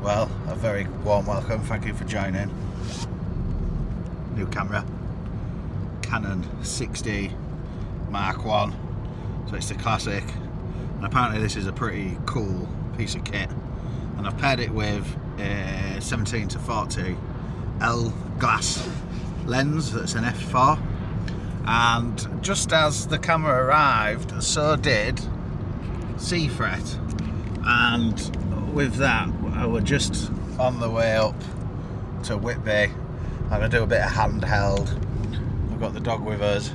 well. A very warm welcome, thank you for joining. New camera, Canon 6D Mark 1, so it's the classic, and apparently this is a pretty cool piece of kit, and I've paired it with a 17-40 L glass lens that's an f4, and just as the camera arrived, so did C-fret, and with that I was just on the way up to Whitby. I'm going to do a bit of handheld. We've got the dog with us.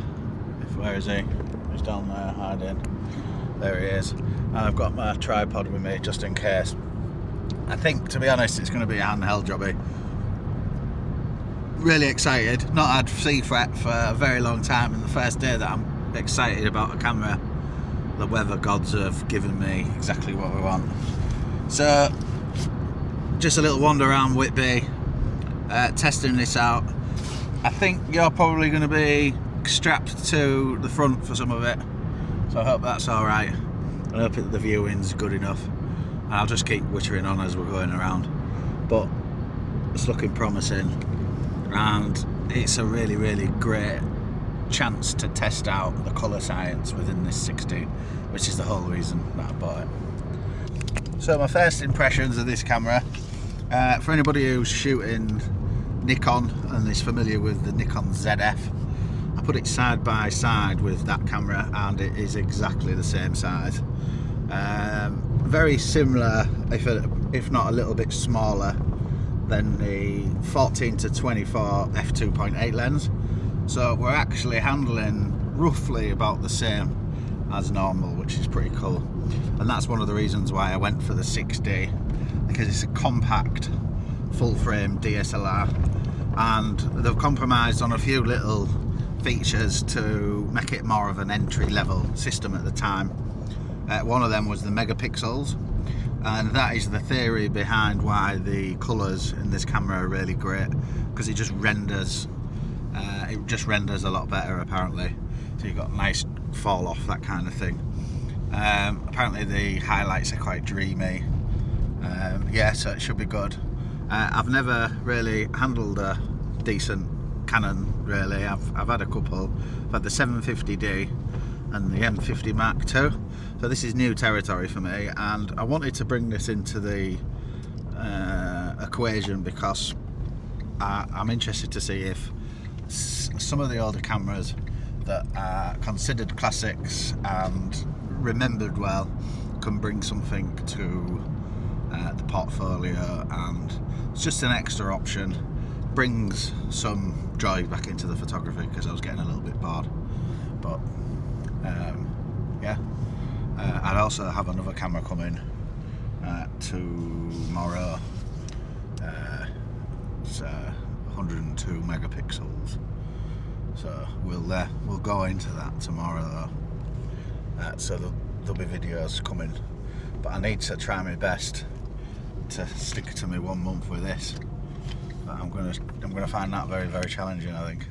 Where is he? He's down there hiding. There he is. And I've got my tripod with me just in case. I think, to be honest, it's going to be a handheld jobby. Really excited. Not had C-fret for a very long time, and the first day that I'm excited about a camera, the weather gods have given me exactly what I want. So, just a little wander around Whitby, testing this out. I think you're probably going to be strapped to the front for some of it, so I hope that's alright. I hope the viewing's good enough, and I'll just keep wittering on as we're going around, but it's looking promising, and it's a really great chance to test out the colour science within this 6D, which is the whole reason that I bought it. So my first impressions of this camera, for anybody who's shooting Nikon and is familiar with the Nikon ZF, I put it side by side with that camera and it is exactly the same size. Very similar, if not a little bit smaller than the 14-24 f2.8 lens. So we're actually handling roughly about the same as normal, which is pretty cool. And that's one of the reasons why I went for the 6D, because it's a compact full frame DSLR, and they've compromised on a few little features to make it more of an entry level system at the time. One of them was the megapixels, and that is the theory behind why the colours in this camera are really great, because it just renders a lot better apparently. So you've got nice fall off, that kind of thing. Apparently the highlights are quite dreamy. Yeah, so it should be good. I've never really handled a decent Canon really. I've had a couple. I've had the 750D and the M50 Mark II. So this is new territory for me, and I wanted to bring this into the equation because I'm interested to see if some of the older cameras that are considered classics and remembered well can bring something to the portfolio, and it's just an extra option, brings some joy back into the photography because I was getting a little bit bored. But yeah, I'd also have another camera coming tomorrow. It's 102 megapixels, so we'll go into that tomorrow though. So there'll be videos coming, but I need to try my best to stick to me 1 month with this. But I'm gonna find that very challenging, I think.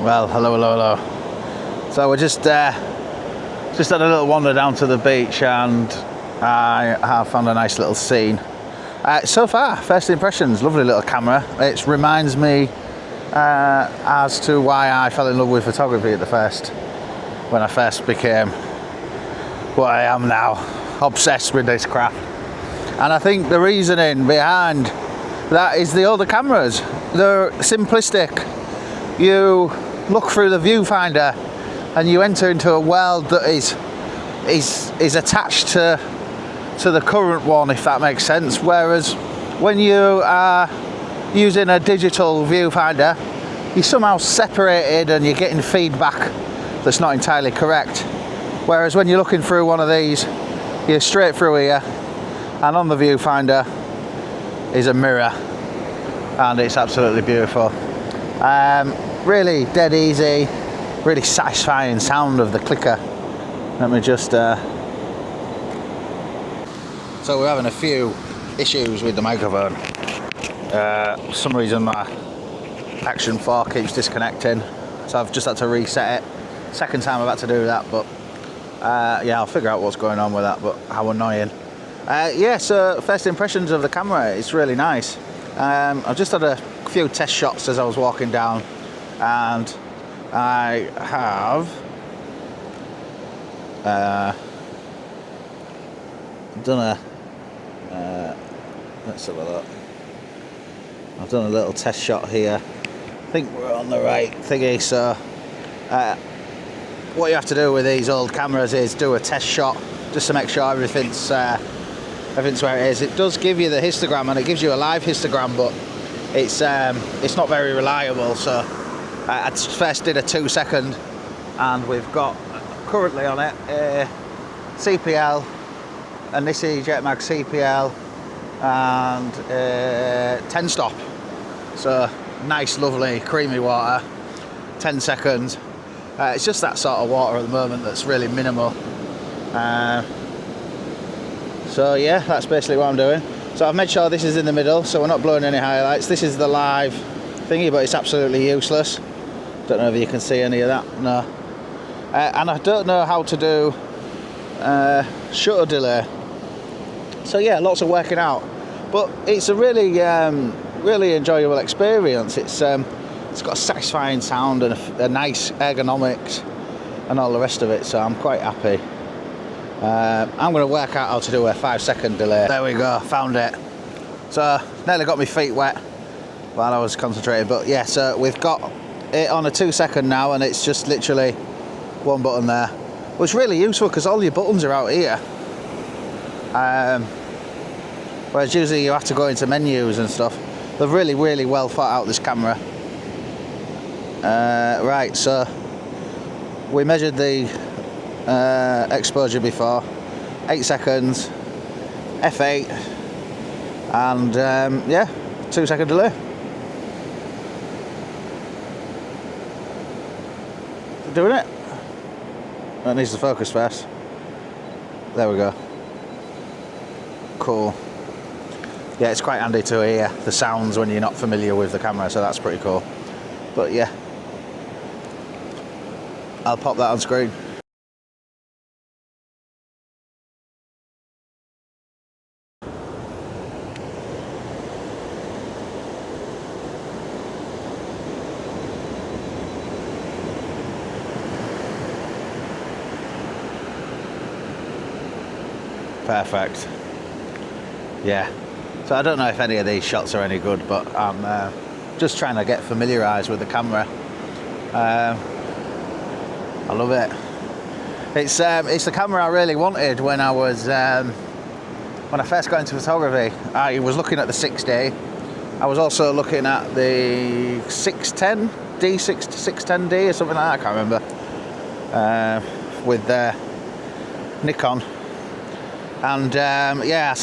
Well, hello. So we're just had a little wander down to the beach, and I have found a nice little scene So far, first impressions, lovely little camera. It reminds me as to why I fell in love with photography when I first became what I am now, obsessed with this craft. And I think the reasoning behind that is the older cameras. They're simplistic. You look through the viewfinder and you enter into a world that is attached to the current one, if that makes sense. Whereas when you are using a digital viewfinder, you're somehow separated and you're getting feedback that's not entirely correct. Whereas when you're looking through one of these, you're straight through here, and on the viewfinder is a mirror, and it's absolutely beautiful. Really dead easy, really satisfying sound of the clicker. Let me just so we're having a few issues with the microphone. For some reason my Action 4 keeps disconnecting, so I've just had to reset it. Second time I've had to do that, but yeah, I'll figure out what's going on with that, but how annoying. Yeah, so first impressions of the camera, it's really nice. I've just had a few test shots as I was walking down, and I have done a let's have a look. I've done a little test shot here. I think we're on the right thingy. So what you have to do with these old cameras is do a test shot just to make sure everything's where it is. It does give you the histogram, and it gives you a live histogram, but it's not very reliable. So I first did a 2-second, and we've got currently on it a CPL, a Nissi Jetmag CPL, and 10 stop. So nice, lovely, creamy water. 10 seconds. It's just that sort of water at the moment that's really minimal. So yeah, that's basically what I'm doing. So I've made sure this is in the middle, so we're not blowing any highlights. This is the live thingy, but it's absolutely useless. Don't know if you can see any of that. No. And I don't know how to do shutter delay. So yeah, lots of working out. But it's a really, really enjoyable experience. It's got a satisfying sound and a nice ergonomics and all the rest of it. So I'm quite happy. I'm going to work out how to do a 5-second delay. There we go, found it. So nearly got my feet wet while I was concentrating. But yeah, so we've got it on a 2-second now, and it's just literally one button there. Well, it's really useful because all your buttons are out here. Whereas usually you have to go into menus and stuff. They've really, really well thought out this camera. Right, so we measured the exposure before. 8 seconds, f8, and yeah, 2-second delay. Doing it. That needs to focus first. There we go. Cool. Yeah, it's quite handy to hear the sounds when you're not familiar with the camera, so that's pretty cool. But yeah, I'll pop that on screen. Perfect. Yeah. So I don't know if any of these shots are any good, but I'm just trying to get familiarised with the camera. I love it. It's the camera I really wanted when I was when I first got into photography. I was looking at the 6D. I was also looking at the 610D, 610D or something like that. I can't remember. With Nikon. And yeah,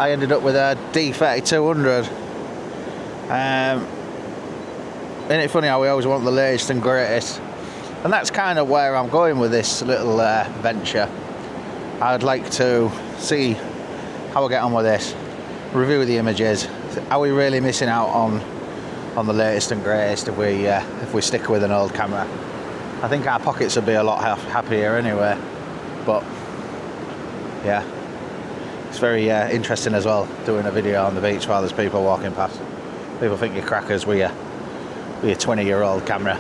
I ended up with a D3200. Isn't it funny how we always want the latest and greatest? And that's kind of where I'm going with this little venture. I'd like to see how I get on with this, review the images. Are we really missing out on the latest and greatest if we stick with an old camera? I think our pockets would be a lot happier anyway. But yeah. It's very interesting as well, doing a video on the beach while there's people walking past. People think you're crackers with your 20-year-old camera.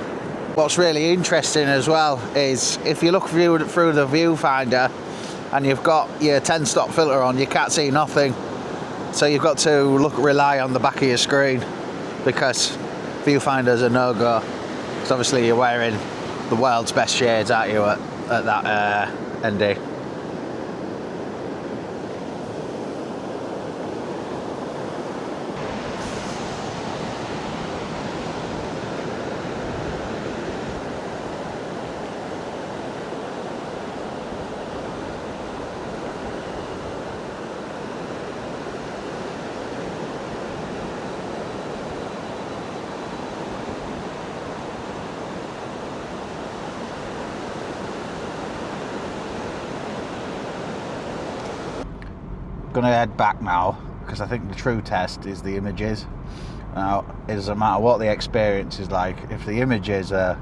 What's really interesting as well is if you look through the viewfinder and you've got your 10-stop filter on, you can't see nothing. So you've got to rely on the back of your screen, because viewfinders are no-go. Because obviously you're wearing the world's best shades, aren't you, at that ND. Gonna head back now, because I think the true test is the images. Now, it doesn't matter what the experience is like, if the images are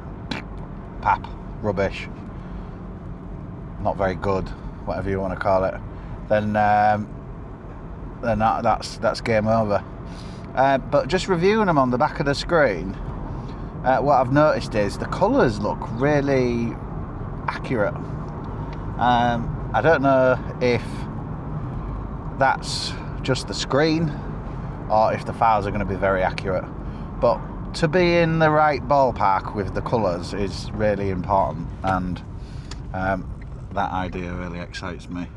pap, rubbish, not very good, whatever you want to call it, then that's game over. But just reviewing them on the back of the screen, what I've noticed is the colours look really accurate. I don't know if that's just the screen or if the files are going to be very accurate, but to be in the right ballpark with the colours is really important, and that idea really excites me.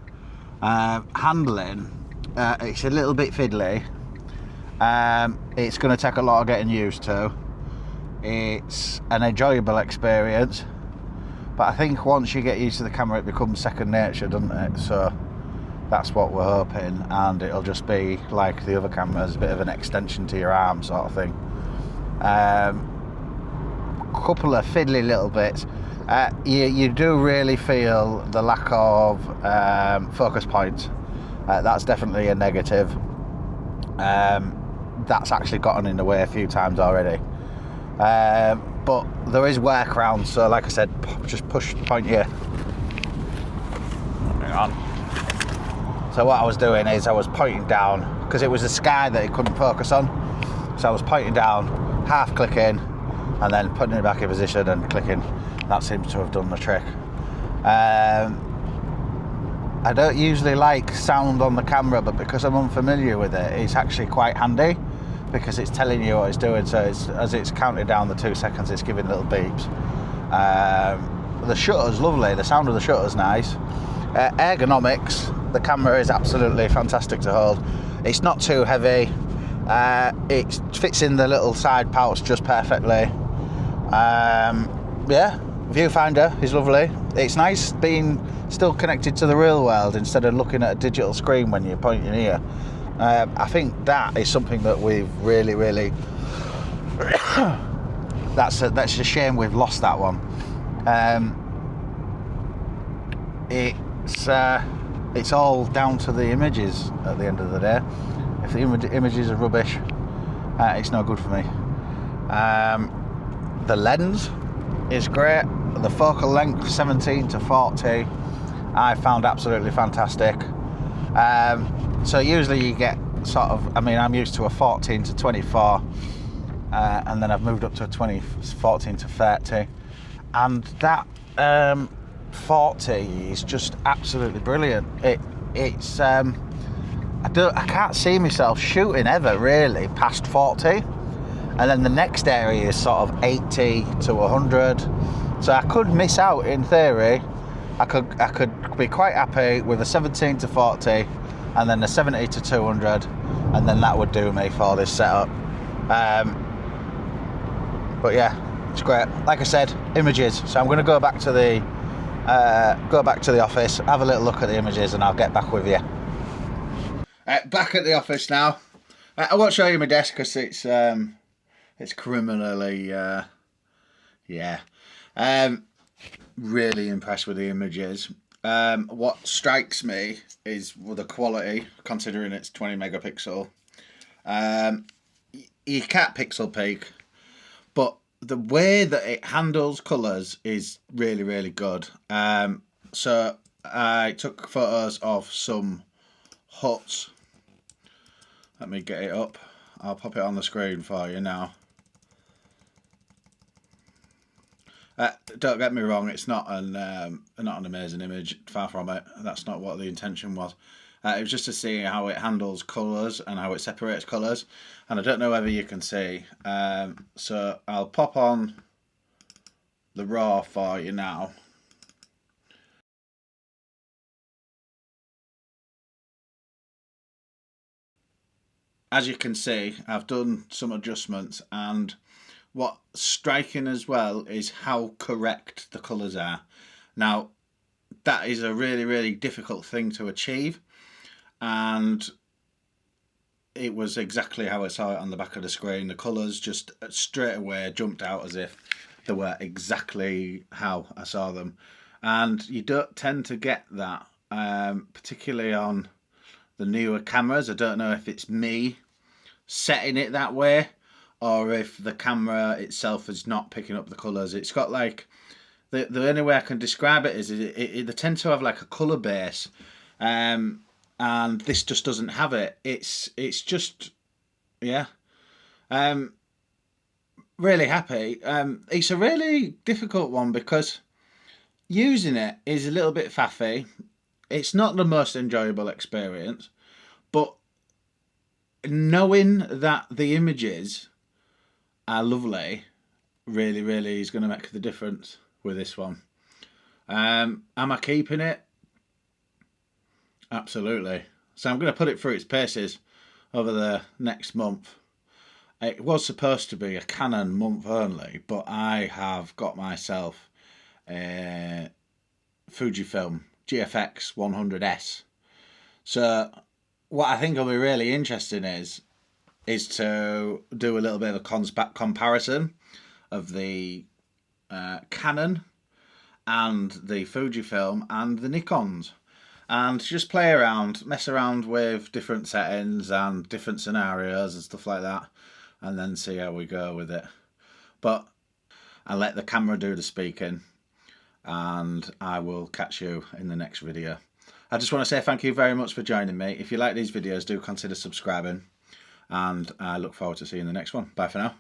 Handling, it's a little bit fiddly. It's going to take a lot of getting used to. It's an enjoyable experience, but I think once you get used to the camera it becomes second nature, doesn't it? So that's what we're hoping, and it'll just be like the other cameras, a bit of an extension to your arm sort of thing. Couple of fiddly little bits. You do really feel the lack of focus points. That's definitely a negative. That's actually gotten in the way a few times already. But there is workarounds, so like I said, just push the point here. Hang on. So what I was doing is I was pointing down, because it was the sky that it couldn't focus on. So I was pointing down, half clicking, and then putting it back in position and clicking. That seems to have done the trick. I don't usually like sound on the camera, but because I'm unfamiliar with it, it's actually quite handy, because it's telling you what it's doing. So as it's counting down the 2 seconds, it's giving little beeps. The shutter's lovely, the sound of the shutter's nice. Ergonomics, the camera is absolutely fantastic to hold. It's not too heavy. It fits in the little side pouch just perfectly. Yeah, viewfinder is lovely. It's nice being still connected to the real world instead of looking at a digital screen when you're pointing here. I think that is something that we've really that's a shame we've lost that one. It's all down to the images at the end of the day. If the images are rubbish, it's no good for me. The lens is great. The focal length 17 to 40 I found absolutely fantastic. So usually you get sort of, I mean, I'm used to a 14 to 24, and then I've moved up to a 14 to 30, and that 40 is just absolutely brilliant. It's I can't see myself shooting ever really past 40, and then the next area is sort of 80 to 100. So I could miss out in theory. I could be quite happy with a 17 to 40 and then a 70 to 200, and then that would do me for this setup. But yeah, it's great. Like I said, images. So I'm going to go back to the office, have a little look at the images, and I'll get back with you. Back at the office now. I won't show you my desk because it's criminally, yeah. Really impressed with the images. What strikes me is the quality, considering it's 20 megapixel. You can't pixel peak, but the way that it handles colours is really good. So I took photos of some huts. Let me get it up. I'll pop it on the screen for you now. Don't get me wrong, it's not an amazing image, far from it. That's not what the intention was. It was just to see how it handles colours and how it separates colours. And I don't know whether you can see. So I'll pop on the RAW for you now. As you can see, I've done some adjustments, and what's striking as well is how correct the colours are. Now, that is a really, really difficult thing to achieve, and it was exactly how I saw it on the back of the screen. The colours just straight away jumped out as if they were exactly how I saw them. And you don't tend to get that, particularly on the newer cameras. I don't know if it's me setting it that way or if the camera itself is not picking up the colours. It's got like, the only way I can describe it is they tend to have like a colour base, and this just doesn't have it. It's just, yeah. Really happy. It's a really difficult one because using it is a little bit faffy. It's not the most enjoyable experience, but knowing that the images are lovely really, really is going to make the difference with this one. Am I keeping it? Absolutely. So I'm going to put it through its paces over the next month. It was supposed to be a Canon month only, but I have got myself a Fujifilm GFX 100S. So what I think will be really interesting is to do a little bit of a comparison of the Canon and the Fujifilm and the Nikons, and just play around, mess around with different settings and different scenarios and stuff like that, and then see how we go with it. But I'll let the camera do the speaking, and I will catch you in the next video. I just want to say thank you very much for joining me. If you like these videos, do consider subscribing, and I look forward to seeing the next one. Bye for now.